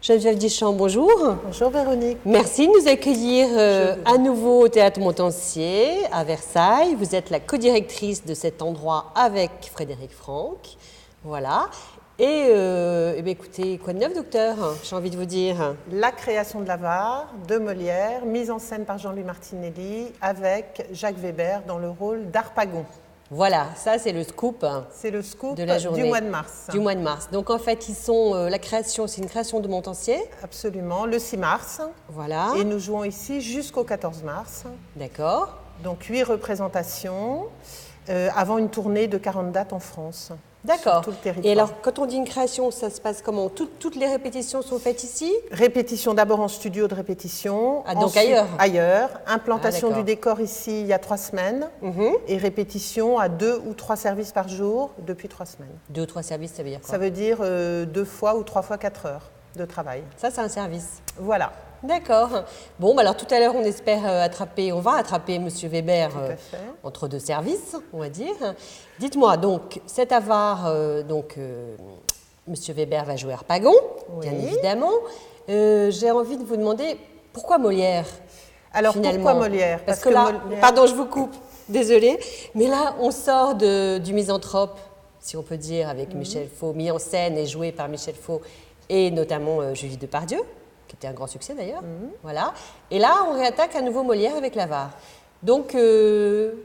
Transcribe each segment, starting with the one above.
Geneviève Deschamps, bonjour. Bonjour Véronique. Merci de nous accueillir à nouveau au Théâtre Montansier à Versailles. Vous êtes la co-directrice de cet endroit avec Frédéric Franck. Voilà. Et écoutez, quoi de neuf, docteur? J'ai envie de vous dire. La création de l'Avare, de Molière, mise en scène par Jean-Louis Martinelli avec Jacques Weber dans le rôle d'Harpagon. Voilà, ça c'est le scoop. C'est le scoop de la journée. Du mois de mars. Du mois de mars. Donc en fait, c'est une création de Montansier. Absolument, le 6 mars. Voilà. Et nous jouons ici jusqu'au 14 mars. D'accord. Donc 8 représentations avant une tournée de 40 dates en France. D'accord. Tout le territoire. Et alors, quand on dit une création, ça se passe comment? Toutes les répétitions sont faites ici? Répétition d'abord en studio de répétition. Ah, donc ailleurs? Ailleurs. Implantation du décor ici il y a 3 semaines. Et répétition à 2 ou 3 services par jour depuis 3 semaines. 2 ou 3 services, ça veut dire quoi? Ça veut dire 2 fois ou 3 fois 4 heures de travail. Ça, c'est un service? Voilà. D'accord. Bon, bah alors tout à l'heure, on va attraper M. Weber entre deux services, on va dire. Dites-moi, donc, cet avare, M. Weber va jouer Harpagon, bien évidemment. J'ai envie de vous demander, pourquoi Molière? Alors, pourquoi Molière? Parce que là, pardon, je vous coupe, désolée, mais là, on sort du misanthrope, si on peut dire, avec Michel Faux, mis en scène et joué par Michel Faux, et notamment Julie Depardieu, qui était un grand succès d'ailleurs. Voilà. Et là, on réattaque à nouveau Molière avec l'Avare. Donc,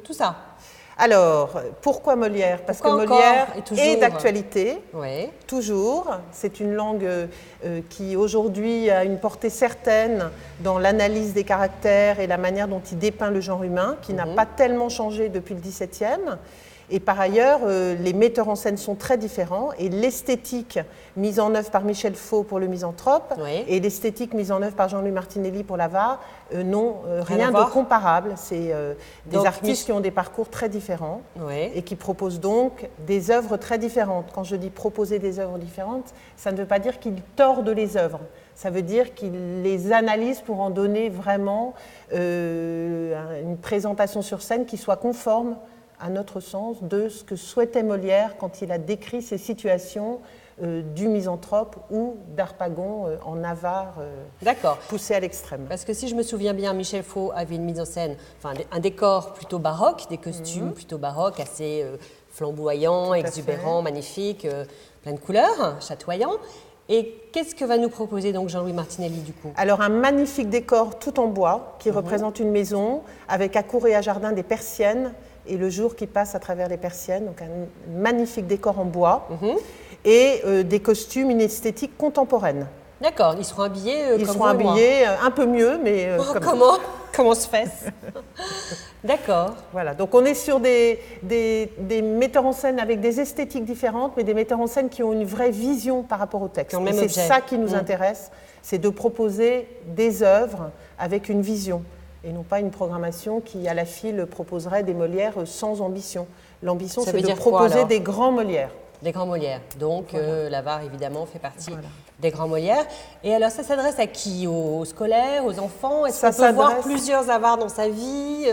tout ça. Alors, pourquoi Molière? Parce que Molière est d'actualité, toujours. C'est une langue qui aujourd'hui a une portée certaine dans l'analyse des caractères et la manière dont il dépeint le genre humain, qui n'a pas tellement changé depuis le XVIIe. Et par ailleurs, les metteurs en scène sont très différents et l'esthétique mise en œuvre par Michel Faux pour le misanthrope et l'esthétique mise en œuvre par Jean-Louis Martinelli pour l'Avare n'ont rien de comparable. C'est des artistes qui ont des parcours très différents et qui proposent donc des œuvres très différentes. Quand je dis proposer des œuvres différentes, ça ne veut pas dire qu'ils tordent les œuvres. Ça veut dire qu'ils les analysent pour en donner vraiment une présentation sur scène qui soit conforme à notre sens, de ce que souhaitait Molière quand il a décrit ces situations du misanthrope ou d'Harpagon en avare poussé à l'extrême. Parce que si je me souviens bien, Michel Faux avait une mise en scène, un décor plutôt baroque, des costumes plutôt baroques, assez flamboyants, exubérants, magnifiques, plein de couleurs, chatoyants. Et qu'est-ce que va nous proposer donc Jean-Louis Martinelli du coup? Alors un magnifique décor tout en bois qui représente une maison avec à cour et à jardin des persiennes et le jour qui passe à travers les persiennes, donc un magnifique décor en bois et des costumes, une esthétique contemporaine. D'accord, ils seront habillés Ils seront habillés un peu mieux, mais comment se fait-ce? D'accord. Voilà, donc on est sur des metteurs en scène avec des esthétiques différentes, mais des metteurs en scène qui ont une vraie vision par rapport au texte. Et c'est ça qui nous intéresse, c'est de proposer des œuvres avec une vision. Et non pas une programmation qui, à la file, proposerait des Molières sans ambition. L'ambition, c'est de proposer des grands Molières. Des grands Molières. Donc, l'Avare, évidemment, fait partie des grands Molières. Et alors, ça s'adresse à qui? Aux scolaires, aux enfants? Est-ce qu'on peut voir plusieurs Avares dans sa vie?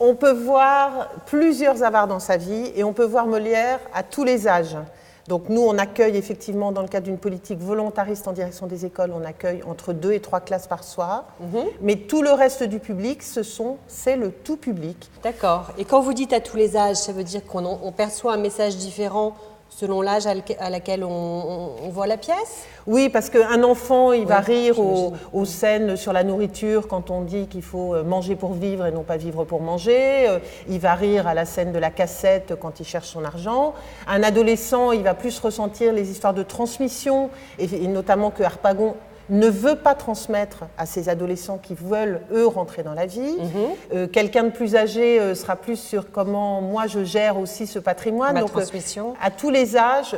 On peut voir plusieurs Avares dans sa vie et on peut voir Molière à tous les âges. Donc nous, on accueille effectivement, dans le cadre d'une politique volontariste en direction des écoles, on accueille entre 2 et 3 classes par soir. Mais tout le reste du public, c'est le tout public. D'accord. Et quand vous dites à tous les âges, ça veut dire qu'on perçoit un message différent selon l'âge à laquelle on voit la pièce? Oui, parce qu'un enfant, il va rire aux scènes sur la nourriture quand on dit qu'il faut manger pour vivre et non pas vivre pour manger. Il va rire à la scène de la cassette quand il cherche son argent. Un adolescent, il va plus ressentir les histoires de transmission, et notamment que Harpagon ne veut pas transmettre à ces adolescents qui veulent, eux, rentrer dans la vie. Quelqu'un de plus âgé sera plus sur comment moi je gère aussi ce patrimoine. Donc, transmission. À tous les âges,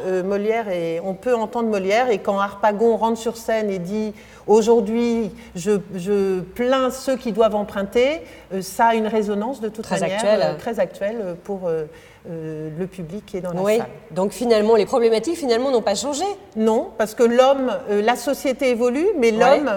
on peut entendre Molière. Et quand Harpagon rentre sur scène et dit « Aujourd'hui, je plains ceux qui doivent emprunter », ça a une résonance de toute manière très actuelle pour le public qui est dans la salle. Donc finalement, les problématiques n'ont pas changé? Non, parce que l'homme, la société évolue, mais l'homme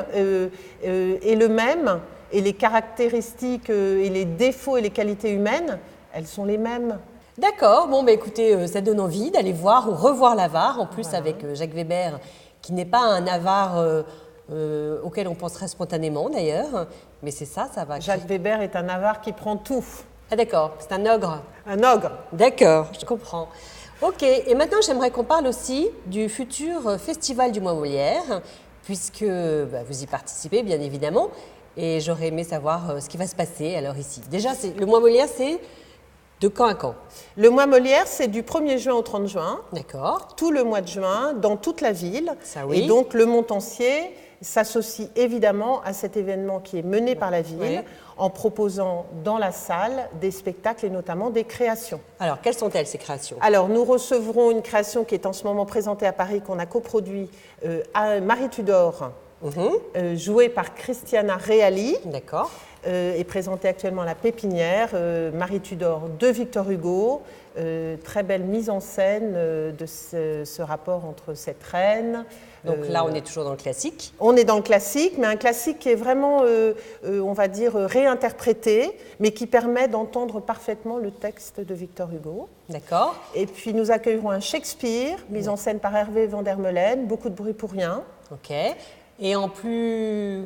est le même, et les caractéristiques et les défauts et les qualités humaines, elles sont les mêmes. D'accord, bon, écoutez, ça donne envie d'aller voir ou revoir l'Avare, en plus avec Jacques Weber, qui n'est pas un avare auquel on penserait spontanément d'ailleurs, mais c'est ça, ça va. Jacques Weber est un avare qui prend tout. Ah d'accord, c'est un ogre. Un ogre. D'accord, je comprends. Ok, et maintenant j'aimerais qu'on parle aussi du futur Festival du Mois Molière, puisque vous y participez bien évidemment, et j'aurais aimé savoir ce qui va se passer alors ici. Déjà, le Mois Molière, c'est de quand à quand? Le Mois Molière, c'est du 1er juin au 30 juin. D'accord. Tout le mois de juin, dans toute la ville. Ça, oui. Et donc le Montancier s'associe évidemment à cet événement qui est mené par la ville, en proposant dans la salle des spectacles et notamment des créations. Alors, quelles sont-elles ces créations? Alors, nous recevrons une création qui est en ce moment présentée à Paris, qu'on a coproduit à Marie Tudor, jouée par Christiana Reali. D'accord. Est présentée actuellement à la Pépinière, Marie Tudor de Victor Hugo. Très belle mise en scène de ce rapport entre cette reine. Donc là, on est toujours dans le classique. On est dans le classique, mais un classique qui est vraiment, on va dire, réinterprété, mais qui permet d'entendre parfaitement le texte de Victor Hugo. D'accord. Et puis nous accueillerons un Shakespeare, mise en scène par Hervé van der Meulen, beaucoup de bruit pour rien. Ok. Et en plus...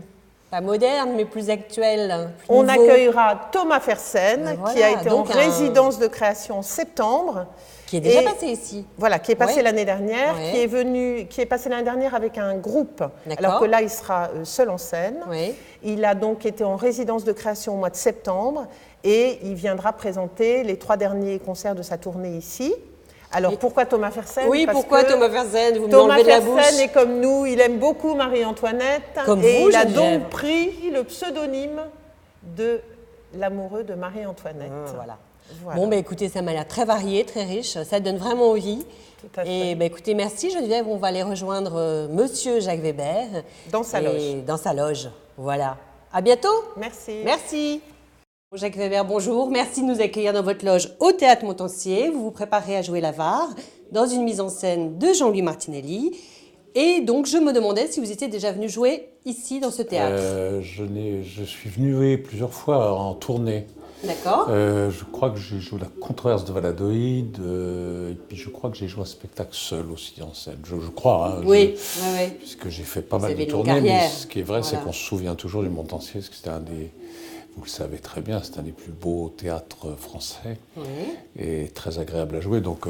pas moderne, mais plus actuel. Plus on nouveau. Accueillera Thomas Fersen, voilà, qui a été en résidence de création en septembre. Qui est déjà passé ici. Voilà, qui est passé l'année dernière, qui est passé l'année dernière avec un groupe, alors que là, il sera seul en scène. Il a donc été en résidence de création au mois de septembre et il viendra présenter les 3 derniers concerts de sa tournée ici. Alors, pourquoi Thomas Fersen? Oui, pourquoi Thomas Fersen? Vous Thomas m'enlevez de la bouche. Fersen est comme nous, il aime beaucoup Marie-Antoinette. Comme et vous, il a donc pris le pseudonyme de l'amoureux de Marie-Antoinette. Voilà. Bon, écoutez, ça m'a l'air très varié, très riche. Ça donne vraiment envie. Tout à fait. Et écoutez, merci Geneviève. On va aller rejoindre Monsieur Jacques Weber. Dans sa loge. Dans sa loge. Voilà. À bientôt. Merci. Merci. Jacques Weber, bonjour. Merci de nous accueillir dans votre loge au Théâtre Montancier. Vous vous préparez à jouer l'avare dans une mise en scène de Jean-Louis Martinelli. Et donc, je me demandais si vous étiez déjà venu jouer ici, dans ce théâtre. Je suis venu jouer plusieurs fois en tournée. D'accord. Je crois que j'ai joué la controverse de Valadoïde, et puis je crois que j'ai joué un spectacle seul aussi en scène. Je crois. Hein, oui. Puisque j'ai fait pas mal de tournées, mais ce qui est vrai, c'est qu'on se souvient toujours du Montancier, parce que c'était un des... Vous le savez très bien, c'est un des plus beaux théâtres français et très agréable à jouer. Donc,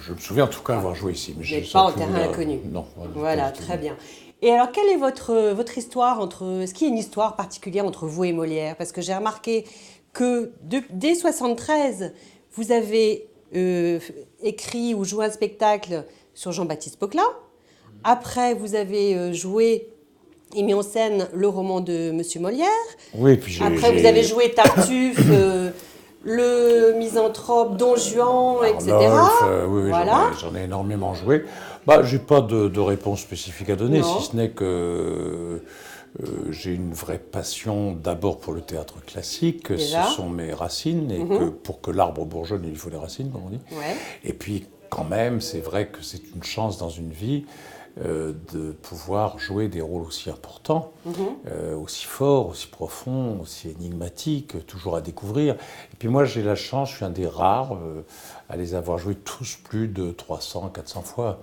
je me souviens en tout cas avoir joué ici. Mais vous n'êtes pas en terrain inconnu. Non. Voilà, très bien. Et alors, quelle est votre histoire entre... Est-ce qu'il y a une histoire particulière entre vous et Molière? Parce que j'ai remarqué que dès 1973, vous avez écrit ou joué un spectacle sur Jean-Baptiste Poquelin. Après, vous avez joué... et mis en scène le roman de Monsieur Molière. Oui, puis après, vous avez joué Tartuffe, le Misanthrope, Don Juan, etc. Oui, voilà. j'en ai énormément joué. Je n'ai pas de réponse spécifique à donner, si ce n'est que j'ai une vraie passion d'abord pour le théâtre classique. Déjà. Ce sont mes racines, et que pour que l'arbre bourgeonne, il faut les racines, comme on dit. Ouais. Et puis, quand même, c'est vrai que c'est une chance dans une vie de pouvoir jouer des rôles aussi importants, aussi forts, aussi profonds, aussi énigmatiques, toujours à découvrir. Et puis moi, j'ai la chance, je suis un des rares à les avoir joués tous plus de 300, 400 fois.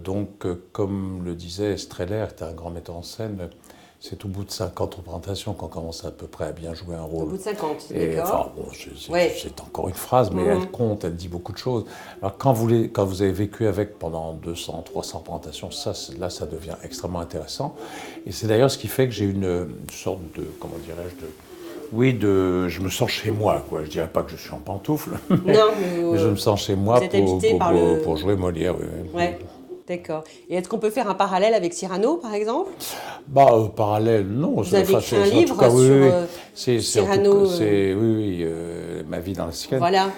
Donc, comme le disait Streller, qui était un grand metteur en scène, c'est au bout de 50 représentations qu'on commence à peu près à bien jouer un rôle. Au bout de 50, d'accord. C'est encore une phrase, mais elle compte, elle dit beaucoup de choses. Alors quand vous avez vécu avec pendant 200, 300 représentations, là, ça devient extrêmement intéressant. Et c'est d'ailleurs ce qui fait que j'ai une sorte de, comment dirais-je, je me sens chez moi, quoi. Je dirais pas que je suis en pantoufles, mais je me sens chez moi pour jouer Molière. Ouais. D'accord. Et est-ce qu'on peut faire un parallèle avec Cyrano, par exemple? Parallèle, non. Vous avez écrit un livre sur Cyrano. Ma vie dans la sienne. Voilà.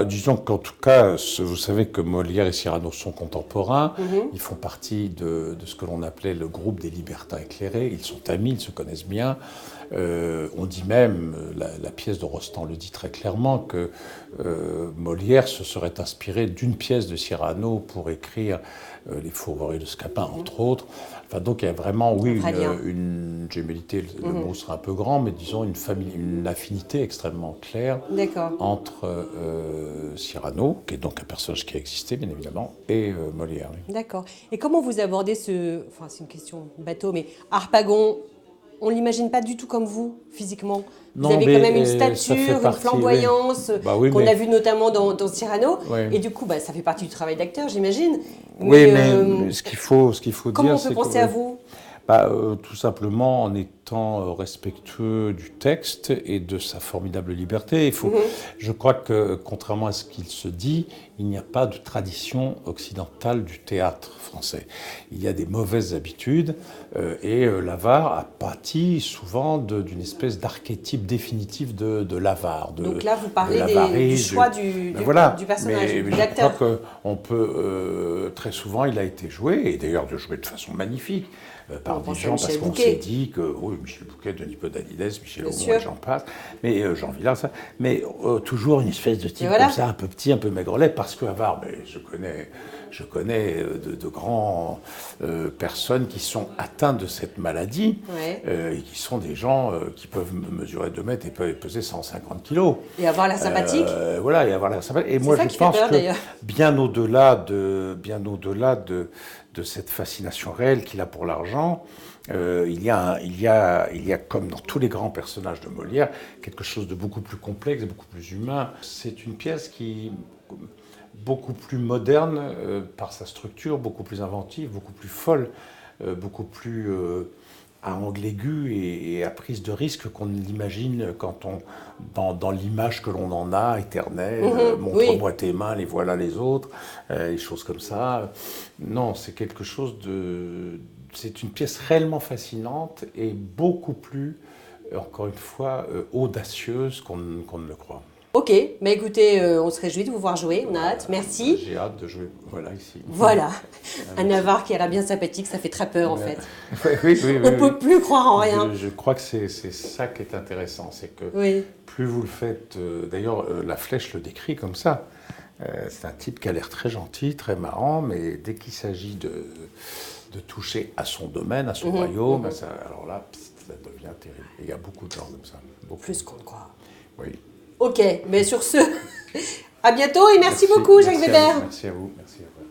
Disons qu'en tout cas, vous savez que Molière et Cyrano sont contemporains. Ils font partie de ce que l'on appelait le groupe des libertins éclairés. Ils sont amis, ils se connaissent bien. On dit même, la pièce de Rostand le dit très clairement, que Molière se serait inspiré d'une pièce de Cyrano pour écrire Les Fourberies de Scapin, entre autres. Enfin, donc il y a vraiment, oui, une gémellité, le mot sera un peu grand, mais disons une affinité extrêmement claire entre Cyrano, qui est donc un personnage qui a existé, bien évidemment, et Molière. Oui. D'accord. Et comment vous abordez enfin c'est une question bateau, mais Harpagon, on ne l'imagine pas du tout comme vous, physiquement. Vous avez quand même une stature, une flamboyance, qu'on a vu notamment dans Cyrano. Oui. Et du coup, ça fait partie du travail d'acteur, j'imagine. Mais ce qu'il faut dire, comment on peut penser à vous ? Tout simplement en étant respectueux du texte et de sa formidable liberté. Je crois que, contrairement à ce qu'il se dit, il n'y a pas de tradition occidentale du théâtre français. Il y a des mauvaises habitudes et l'avare a pâti souvent d'une espèce d'archétype définitif de l'avare. Donc là, vous parlez du choix du personnage, du acteur. Je crois qu'on peut, très souvent, il a été joué, et d'ailleurs de jouer de façon magnifique, par des gens, parce qu'on s'est dit que Michel Bouquet, Denis Podalides, Michel Aumont et j'en passe, mais Jean Vilar, ça, mais toujours une espèce de type comme ça, un peu petit, un peu maigrelet, parce que Avare, je connais de grands personnes qui sont atteintes de cette maladie, et qui sont des gens qui peuvent mesurer 2 mètres et peuvent peser 150 kilos. Et avoir l'air sympathique. Voilà, et avoir l'air sympathique. Et moi, je pense que bien au-delà de cette fascination réelle qu'il a pour l'argent, il y a, comme dans tous les grands personnages de Molière, quelque chose de beaucoup plus complexe, beaucoup plus humain. C'est une pièce qui beaucoup plus moderne par sa structure, beaucoup plus inventive, beaucoup plus folle, beaucoup plus à angle aigu et à prise de risque qu'on ne l'imagine dans l'image que l'on en a, éternelle, montre-moi tes mains, les voilà les autres, les choses comme ça. Non, c'est quelque chose c'est une pièce réellement fascinante et beaucoup plus, encore une fois, audacieuse qu'on ne le croit. Ok, mais écoutez, on se réjouit de vous voir jouer, on a hâte, merci. J'ai hâte de jouer, ici. Voilà, un avare qui a l'air bien sympathique, ça fait très peur en fait. Oui. On ne peut plus croire en rien. Je crois que c'est ça qui est intéressant, c'est que plus vous le faites, d'ailleurs la Flèche le décrit comme ça, c'est un type qui a l'air très gentil, très marrant, mais dès qu'il s'agit de toucher à son domaine, à son royaume, alors là, ça devient terrible. Et il y a beaucoup de gens comme ça. Plus qu'on ne croit. Oui. Ok, mais sur ce, à bientôt et merci beaucoup Jacques Weber. Merci à vous. Merci à vous.